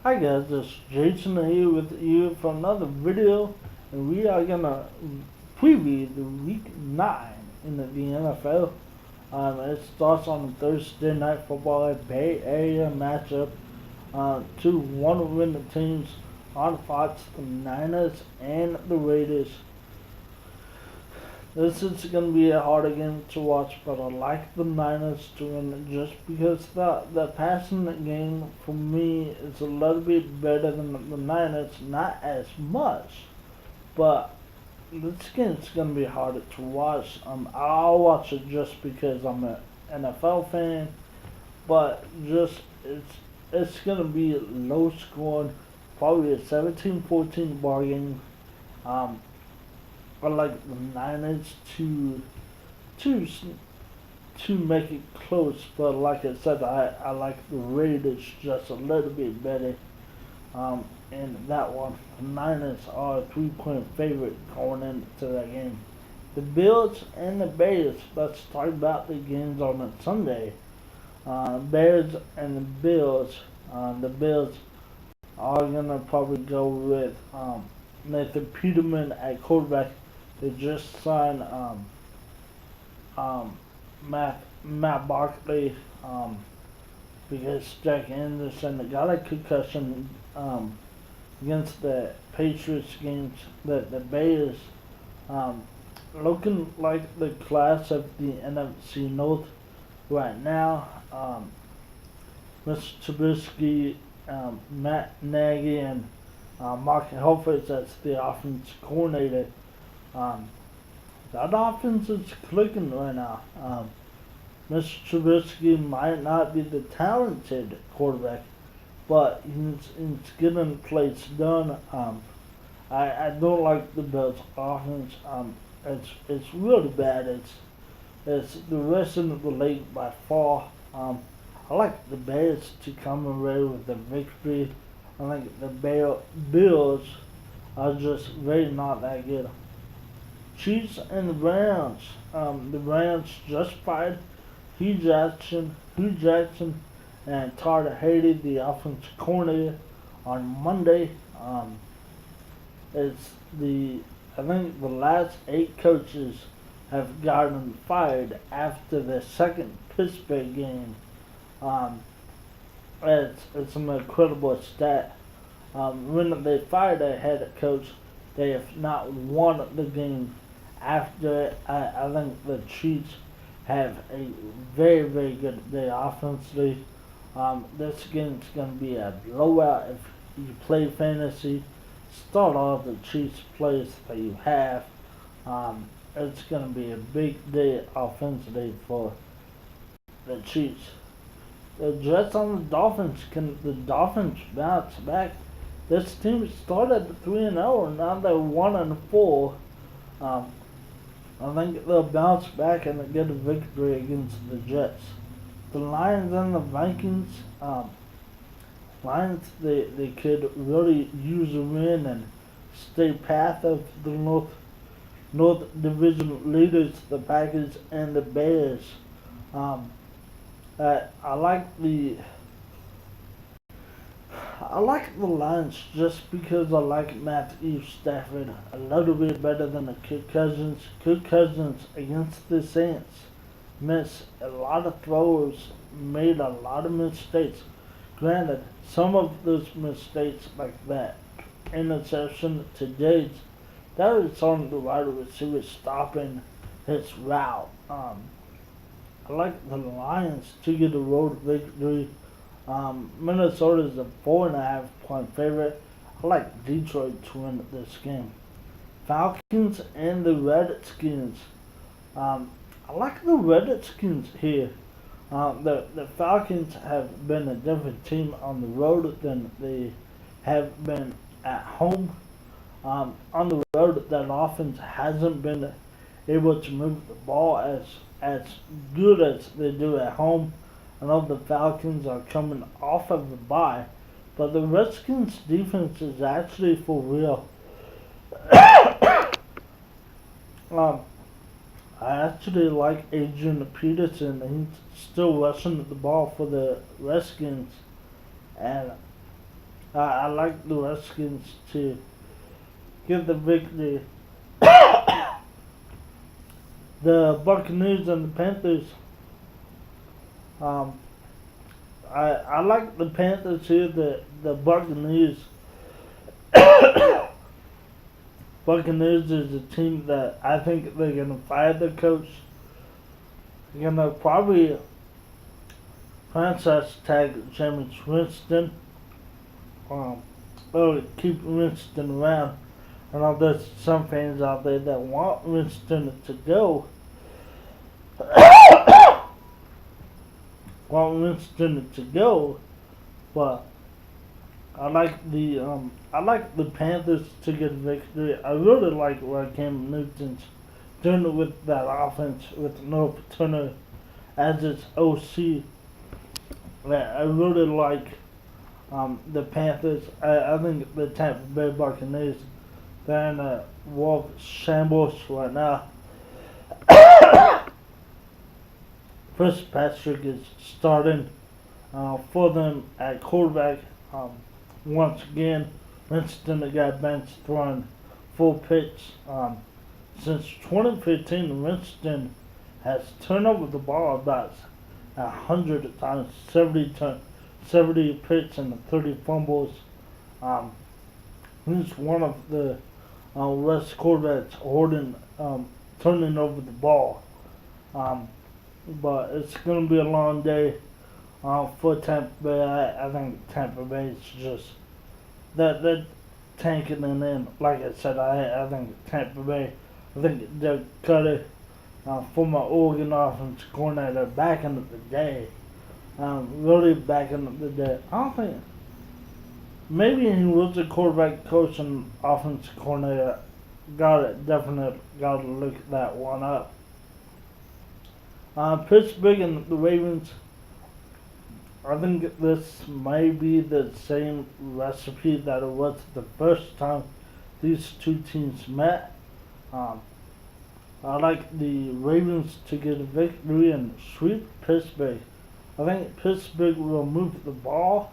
Hi guys, it's Jason here with you for another video, and we are gonna preview the Week 9 in the NFL. It starts on Thursday Night Football, a Bay Area matchup. Two one-win teams on Fox, the Niners and the Raiders. This is going to be a harder game to watch, but I like the Niners to win just because the passing game for me is a little bit better than the Niners. Not as much, but this game's going to be harder to watch. I'll watch it just because I'm an NFL fan, but just it's going to be low scoring, probably a 17-14 ball game. Um, I like the Niners to to make it close, but like I said, I like the Raiders just a little bit better. In that one, the Niners are a 3-point favorite going into that game. The Bills and the Bears. Let's talk about the games on a Sunday. Bears and the Bills. The Bills are gonna probably go with Nathan Peterman at quarterback. They just signed um, Matt Barkley because Jack Anderson got a concussion against the Patriots games. The Bears um, looking like the class of the NFC North right now. Mr. Trubisky, Matt Nagy, and Mark Helfrich as the offense coordinator. Um, that offense is clicking right now. Mr. Trubisky might not be the talented quarterback, but he's getting plays done. I don't like the Bills' offense. It's really bad. It's the rest of the league by far. I like the Bears to come away with the victory. I think the Bills are just very not that good. Chiefs and the Browns. The Browns just fired Hugh Jackson, and Todd Haley, the offensive coordinator, on Monday. It's the I think the last 8 coaches have gotten fired after the second Pittsburgh game. Um, it's an incredible stat. When they fired a head coach, they have not won the game after. I think the Chiefs have a very, very good day offensively. This game's going to be a blowout if you play fantasy. Start off the Chiefs players that you have. It's going to be a big day offensively for the Chiefs. The Jets on the Dolphins. Can the Dolphins bounce back? This team started 3-0 and now they're 1-4. I think they'll bounce back and get a victory against the Jets. The Lions and the Vikings. Lions they could really use a win and stay path of the North Division leaders, the Packers and the Bears. Um, I like the Lions just because I like Matthew Stafford a little bit better than the Kirk Cousins. Kirk Cousins against the Saints missed a lot of throws, made a lot of mistakes. Granted, some of those mistakes like that interception to Diggs, that was on the wide receiver stopping his route. I like the Lions to get a road victory. Minnesota is a 4.5-point favorite. I like Detroit to win this game. Falcons and the Redskins. I like the Redskins here. The Falcons have been a different team on the road than they have been at home. On the road, that offense hasn't been able to move the ball as good as they do at home. I know the Falcons are coming off of a bye, but the Redskins defense is actually for real. um, I actually like Adrian Peterson. He's still rushing the ball for the Redskins, and I like the Redskins to get the victory. The Buccaneers and the Panthers. Um, I like the Panthers here. The Buccaneers. Buccaneers is a team that I think they're gonna fire the coach. They're gonna probably franchise tag Jameis Winston. Or keep Winston around. I know there's some fans out there that want Winston to go. Want Winston to go, but I like the Panthers to get victory. I really like what Cam Newton's doing with that offense with North Turner as its OC. I really like the Panthers. I think the Tampa Bay Buccaneers, they're in a wolf shambles right now. Fitzpatrick is starting for them at quarterback. Once again, Winston got benched throwing full pitch. Since 2015, Winston has turned over the ball about 100 times, 70 picks and 30 fumbles. He's one of the worst quarterbacks turning over the ball. But it's going to be a long day for Tampa Bay. I think Tampa Bay is just that tanking, and then, like I said, I think Tampa Bay. I think Doug Cutter, former Oregon offense coordinator back in the day, really back in the day. I don't think maybe he was a quarterback coach and offense coordinator. Definitely got to look that one up. Pittsburgh and the Ravens. I think this may be the same recipe that it was the first time these two teams met. I like the Ravens to get a victory and sweep Pittsburgh. I think Pittsburgh will move the ball,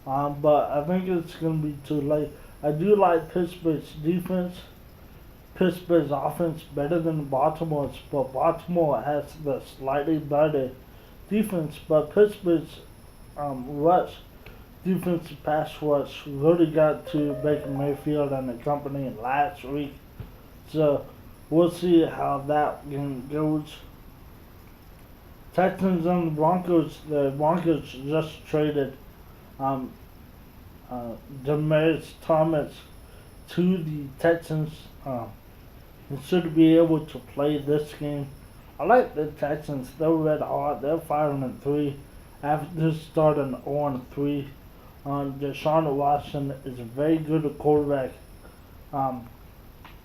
but I think it's going to be too late. I do like Pittsburgh's defense. Pittsburgh's offense better than Baltimore's, but Baltimore has the slightly better defense. But Pittsburgh's defensive pass rush really got to Baker Mayfield and the company last week. So we'll see how that game goes. Texans and the Broncos. The Broncos just traded Demaryius Thomas to the Texans. He should be able to play this game. I like the Texans. They're red hot. They're 5-3 after starting 0-3. Deshaun Watson is a very good quarterback.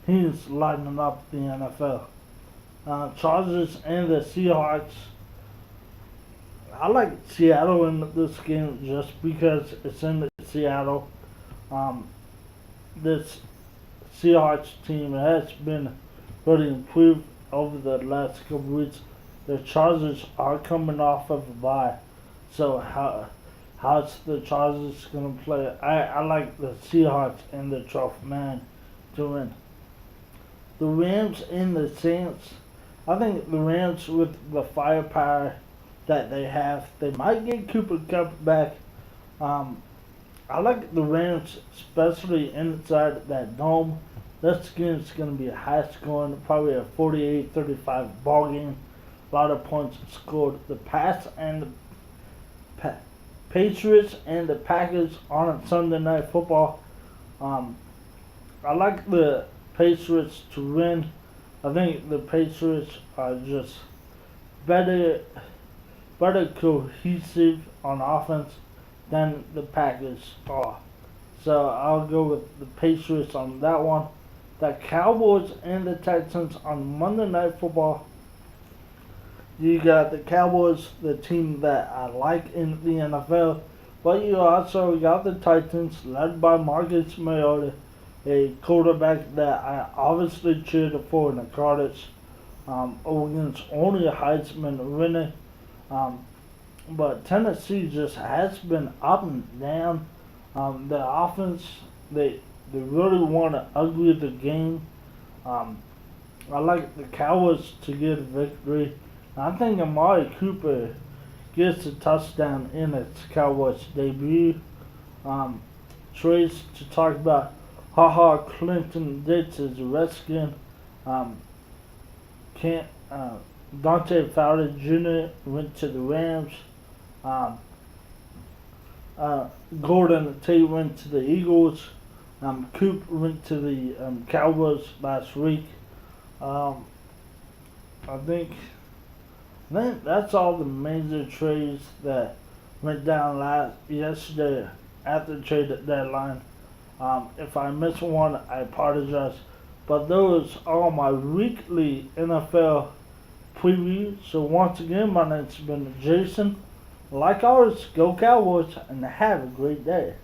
He's lighting up the NFL. Chargers and the Seahawks. I like Seattle in this game just because it's in Seattle. This Seahawks team has been really improved over the last couple of weeks. The Chargers are coming off of a bye, so how's the Chargers gonna play? I like the Seahawks and the 12th man to win. The Rams and the Saints. I think the Rams, with the firepower that they have, they might get Cooper Kupp back. I like the Rams, especially inside that dome. This game is going to be a high scoring, probably a 48-35 ball game. A lot of points scored. The Patriots and the Packers on Sunday Night Football. I like the Patriots to win. I think the Patriots are just better cohesive on offense than the Packers are. So I'll go with the Patriots on that one. The Cowboys and the Texans on Monday Night Football. You got the Cowboys, the team that I like in the NFL, but you also got the Titans, led by Marcus Mariota, a quarterback that I obviously cheered for in the college, against only a Heisman winner. But Tennessee just has been up and down. The offense, they really want to ugly the game. Um, I like the Cowboys to get a victory. I think Amari Cooper gets a touchdown in its Cowboys debut. Um, Trades to talk about Clinton Ditch as a Redskin. Um, can't Dante Fowler Jr. went to the Rams. Um, Gordon Tate went to the Eagles. Coop went to the Cowboys last week. Um, I think that's all the major trades that went down yesterday at the trade deadline. If I miss one, I apologize. But those are my weekly NFL previews. So once again, my name's been Jason. Like always, go Cowboys and have a great day.